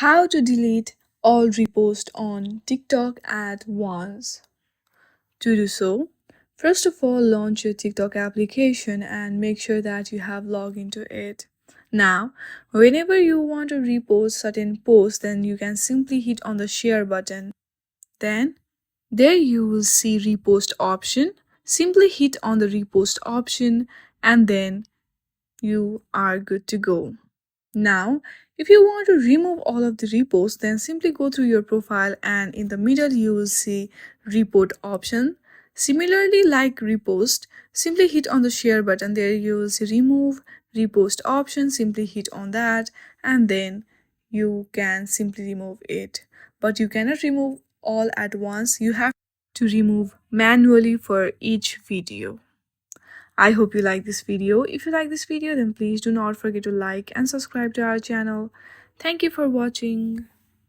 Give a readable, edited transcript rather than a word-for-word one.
How to delete all reposts on TikTok at once. To do so, first of all, launch your TikTok application and make sure that you have logged into it. Now, whenever you want to repost certain posts, then you can simply hit on the share button. Then, there you will see repost option. Simply hit on the repost option and then you are good to go. Now, if you want to remove all of the reposts, then simply go through your profile and in the middle you will see report option. Similarly, like repost, simply hit on the share button. There you will see remove repost option. Simply hit on that and then you can simply remove it. But you cannot remove all at once. You have to remove manually for each video. I hope you like this video. If you like this video, then please do not forget to like and subscribe to our channel. Thank you for watching.